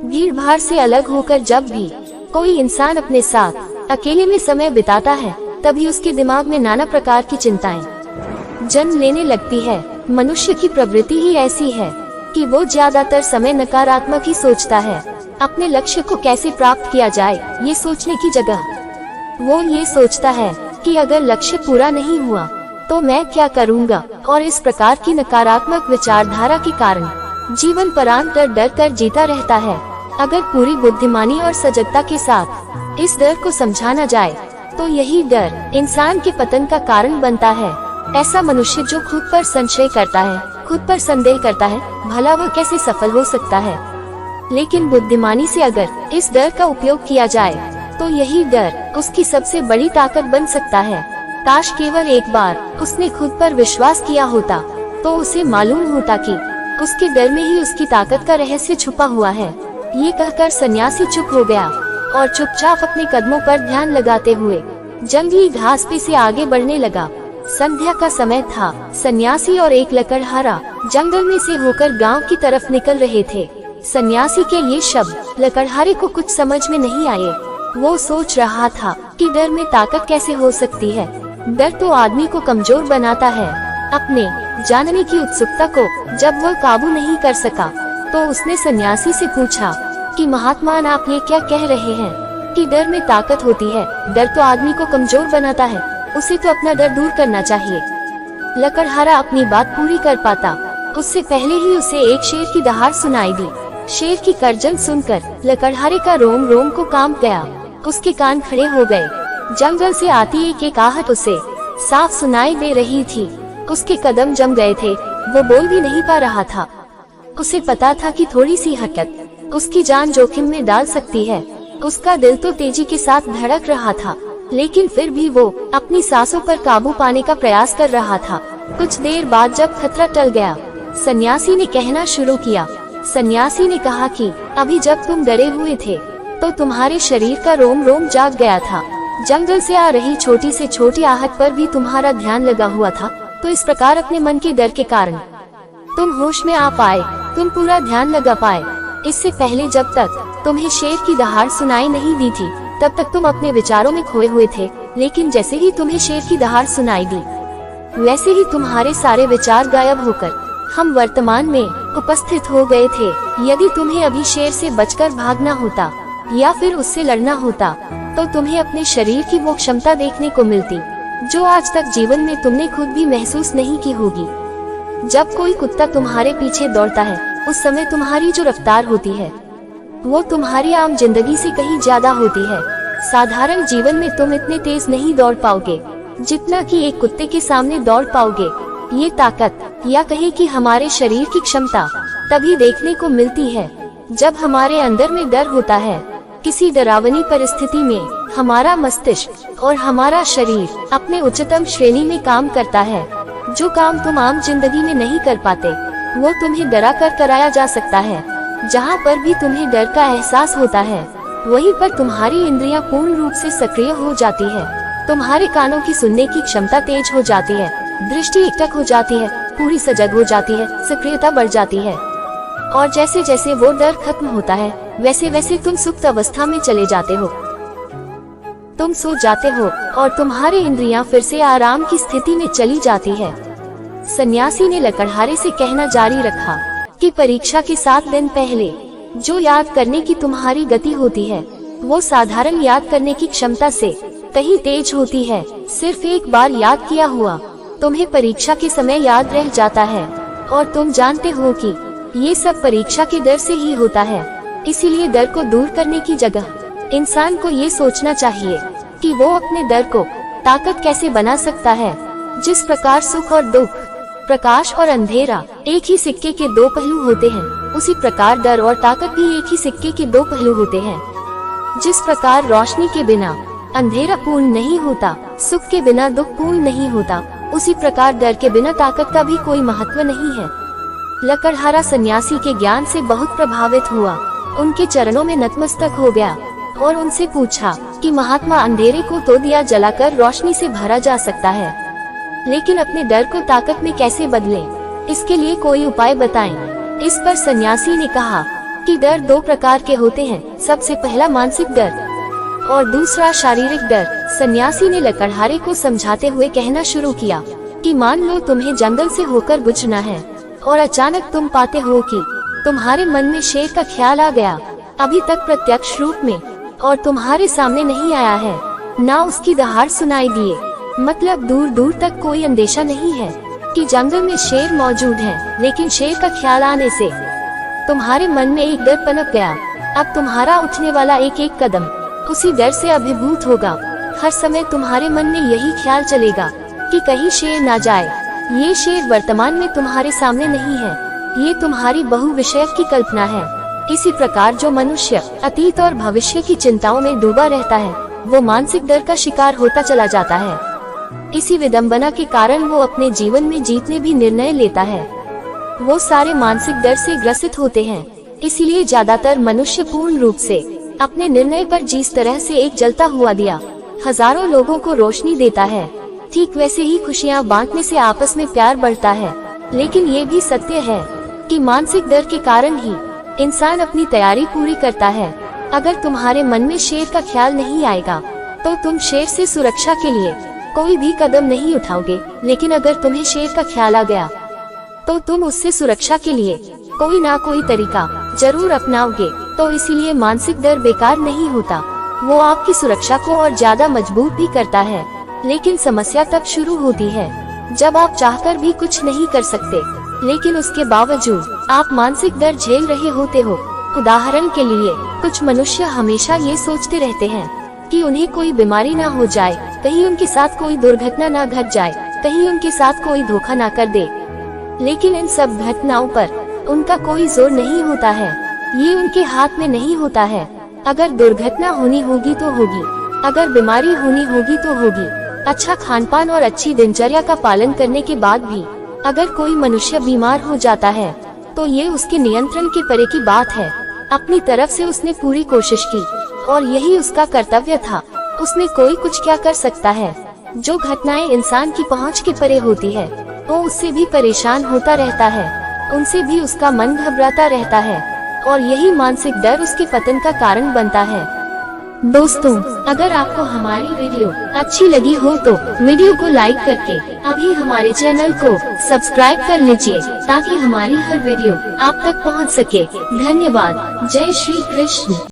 भीड़ भाड़ से अलग होकर जब भी कोई इंसान अपने साथ अकेले में समय बिताता है, तभी उसके दिमाग में नाना प्रकार की चिंताएं जन्म लेने लगती है। मनुष्य की प्रवृत्ति ही ऐसी है कि वो ज्यादातर समय नकारात्मक ही सोचता है। अपने लक्ष्य को कैसे प्राप्त किया जाए, ये सोचने की जगह वो ये सोचता है कि अगर लक्ष्य पूरा नहीं हुआ तो मैं क्या करूँगा। और इस प्रकार की नकारात्मक विचारधारा के कारण जीवन परांत डर डर कर जीता रहता है। अगर पूरी बुद्धिमानी और सजगता के साथ इस डर को समझाना जाए तो यही डर इंसान के पतन का कारण बनता है। ऐसा मनुष्य जो खुद पर संशय करता है, खुद पर संदेह करता है, भला वह कैसे सफल हो सकता है। लेकिन बुद्धिमानी से अगर इस डर का उपयोग किया जाए तो यही डर उसकी सबसे बड़ी ताकत बन सकता है। काश केवल एक बार उसने खुद पर विश्वास किया होता तो उसे मालूम होता कि उसके डर में ही उसकी ताकत का रहस्य छुपा हुआ है। ये कहकर सन्यासी चुप हो गया और चुपचाप अपने कदमों पर ध्यान लगाते हुए जंगली घास पे से आगे बढ़ने लगा। संध्या का समय था। सन्यासी और एक लकड़हारा जंगल में से होकर गांव की तरफ निकल रहे थे। सन्यासी के ये शब्द लकड़हारे को कुछ समझ में नहीं आए। वो सोच रहा था कि डर में ताकत कैसे हो सकती है। डर तो आदमी को कमजोर बनाता है। अपने जानने की उत्सुकता को जब वह काबू नहीं कर सका तो उसने सन्यासी से पूछा कि महात्मा आप ये क्या कह रहे हैं कि डर में ताकत होती है। डर तो आदमी को कमजोर बनाता है, उसे तो अपना डर दूर करना चाहिए। लकड़हारा अपनी बात पूरी कर पाता उससे पहले ही उसे एक शेर की दहाड़ सुनाई दी। शेर की गर्जन सुनकर लकड़हारे का रोम रोम को कांप गया। उसके कान खड़े हो गए। जंगल से आती एक एक आहट उसे साफ सुनाई दे रही थी। उसके कदम जम गए थे, वो बोल भी नहीं पा रहा था। उसे पता था कि थोड़ी सी हरकत उसकी जान जोखिम में डाल सकती है। उसका दिल तो तेजी के साथ धड़क रहा था, लेकिन फिर भी वो अपनी सांसों पर काबू पाने का प्रयास कर रहा था। कुछ देर बाद जब खतरा टल गया, सन्यासी ने कहना शुरू किया। सन्यासी ने कहा कि अभी जब तुम डरे हुए थे तो तुम्हारे शरीर का रोम रोम जाग गया था। जंगल से आ रही छोटी से छोटी आहट पर भी तुम्हारा ध्यान लगा हुआ था। तो इस प्रकार अपने मन के डर के कारण तुम होश में आ पाए, तुम पूरा ध्यान लगा पाए। इससे पहले जब तक तुम्हें शेर की दहाड़ सुनाई नहीं दी थी तब तक तुम अपने विचारों में खोए हुए थे। लेकिन जैसे ही तुम्हें शेर की दहाड़ सुनाई दी वैसे ही तुम्हारे सारे विचार गायब होकर हम वर्तमान में उपस्थित हो गए थे। यदि तुम्हें अभी शेर से बचकर भागना होता या फिर उससे लड़ना होता तो तुम्हें अपने शरीर की वो क्षमता देखने को मिलती जो आज तक जीवन में तुमने खुद भी महसूस नहीं की होगी। जब कोई कुत्ता तुम्हारे पीछे दौड़ता है उस समय तुम्हारी जो रफ्तार होती है वो तुम्हारी आम जिंदगी से कहीं ज्यादा होती है। साधारण जीवन में तुम इतने तेज नहीं दौड़ पाओगे जितना कि एक कुत्ते के सामने दौड़ पाओगे। ये ताकत या कहे कि हमारे शरीर की क्षमता तभी देखने को मिलती है जब हमारे अंदर में डर होता है। किसी डरावनी परिस्थिति में हमारा मस्तिष्क और हमारा शरीर अपने उच्चतम श्रेणी में काम करता है। जो काम तुम आम जिंदगी में नहीं कर पाते वो तुम्हें डरा कर कराया जा सकता है। जहाँ पर भी तुम्हें डर का एहसास होता है वहीं पर तुम्हारी इंद्रियां पूर्ण रूप से सक्रिय हो जाती है। तुम्हारे कानों की सुनने की क्षमता तेज हो जाती है, दृष्टि एकटक हो जाती है, पूरी सजग हो जाती है, सक्रियता बढ़ जाती है। और जैसे जैसे वो डर खत्म होता है वैसे वैसे तुम सुप्त अवस्था में चले जाते हो। तुम सो जाते हो और तुम्हारी इंद्रियां फिर से आराम की स्थिति में चली जाती है। सन्यासी ने लकड़हारे से कहना जारी रखा कि परीक्षा के 7 दिन पहले जो याद करने की तुम्हारी गति होती है वो साधारण याद करने की क्षमता से कहीं तेज होती है। सिर्फ एक बार याद किया हुआ तुम्हें परीक्षा के समय याद रह जाता है और तुम जानते हो कि ये सब परीक्षा के डर से ही होता है। इसीलिए डर को दूर करने की जगह इंसान को ये सोचना चाहिए कि वो अपने डर को ताकत कैसे बना सकता है। जिस प्रकार सुख और दुख, प्रकाश और अंधेरा एक ही सिक्के के 2 पहलू होते हैं, उसी प्रकार डर और ताकत भी एक ही सिक्के के 2 पहलू होते हैं। जिस प्रकार रोशनी के बिना अंधेरा पूर्ण नहीं होता, सुख के बिना दुख पूर्ण नहीं होता, उसी प्रकार डर के बिना ताकत का भी कोई महत्व नहीं है। लकड़हारा सन्यासी के ज्ञान से बहुत प्रभावित हुआ, उनके चरणों में नतमस्तक हो गया और उनसे पूछा कि महात्मा, अंधेरे को तो दिया जलाकर रोशनी से भरा जा सकता है, लेकिन अपने डर को ताकत में कैसे बदले? इसके लिए कोई उपाय बताएं। इस पर सन्यासी ने कहा कि डर 2 प्रकार के होते हैं, सबसे पहला मानसिक डर और दूसरा शारीरिक डर। सन्यासी ने लकड़हारे को समझाते हुए कहना शुरू किया कि मान लो तुम्हें जंगल से होकर गुजरना है और अचानक तुम पाते हो कि तुम्हारे मन में शेर का ख्याल आ गया, अभी तक प्रत्यक्ष रूप में और तुम्हारे सामने नहीं आया है, ना उसकी दहाड़ सुनाई दिए, मतलब दूर दूर तक कोई अंदेशा नहीं है कि जंगल में शेर मौजूद है, लेकिन शेर का ख्याल आने से तुम्हारे मन में एक डर पनप गया। अब तुम्हारा उठने वाला एक एक कदम उसी डर से अभिभूत होगा। हर समय तुम्हारे मन में यही ख्याल चलेगा कि कहीं शेर ना जाए। ये शेर वर्तमान में तुम्हारे सामने नहीं है, ये तुम्हारी बहुविषयक की कल्पना है। इसी प्रकार जो मनुष्य अतीत और भविष्य की चिंताओं में डूबा रहता है, वो मानसिक डर का शिकार होता चला जाता है। इसी विडंबना के कारण वो अपने जीवन में जीतने भी निर्णय लेता है। वो सारे मानसिक डर से ग्रसित होते हैं। इसीलिए ज्यादातर मनुष्य पूर्ण रूप से अपने निर्णय पर जिस तरह से एक जलता हुआ दिया हजारों लोगों को रोशनी देता है, ठीक वैसे ही खुशियाँ बांटने से आपस में प्यार बढ़ता है। लेकिन ये भी सत्य है कि मानसिक डर के कारण ही इंसान अपनी तैयारी पूरी करता है। अगर तुम्हारे मन में शेर का ख्याल नहीं आएगा तो तुम शेर से सुरक्षा के लिए कोई भी कदम नहीं उठाओगे, लेकिन अगर तुम्हें शेर का ख्याल आ गया तो तुम उससे सुरक्षा के लिए कोई ना कोई तरीका जरूर अपनाओगे। तो इसीलिए मानसिक डर बेकार नहीं होता, वो आपकी सुरक्षा को और ज्यादा मजबूत भी करता है। लेकिन समस्या तब शुरू होती है जब आप चाहकर भी कुछ नहीं कर सकते, लेकिन उसके बावजूद आप मानसिक डर झेल रहे होते हो। उदाहरण के लिए कुछ मनुष्य हमेशा ये सोचते रहते हैं कि उन्हें कोई बीमारी ना हो जाए, कहीं उनके साथ कोई दुर्घटना ना घट जाए, कहीं उनके साथ कोई धोखा ना कर दे। लेकिन इन सब घटनाओं पर उनका कोई जोर नहीं होता है, ये उनके हाथ में नहीं होता है। अगर दुर्घटना होनी होगी तो होगी, अगर बीमारी होनी होगी तो होगी। अच्छा खानपान और अच्छी दिनचर्या का पालन करने के बाद भी अगर कोई मनुष्य बीमार हो जाता है तो ये उसके नियंत्रण के परे की बात है। अपनी तरफ से उसने पूरी कोशिश की और यही उसका कर्तव्य था। उसमें कोई कुछ क्या कर सकता है। जो घटनाएं इंसान की पहुंच के परे होती है वो उससे भी परेशान होता रहता है, उनसे भी उसका मन घबराता रहता है और यही मानसिक डर उसके पतन का कारण बनता है। दोस्तों, अगर आपको हमारी वीडियो अच्छी लगी हो तो वीडियो को लाइक करके अभी हमारे चैनल को सब्सक्राइब कर लीजिए ताकि हमारी हर वीडियो आप तक पहुंच सके। धन्यवाद। जय श्री कृष्ण।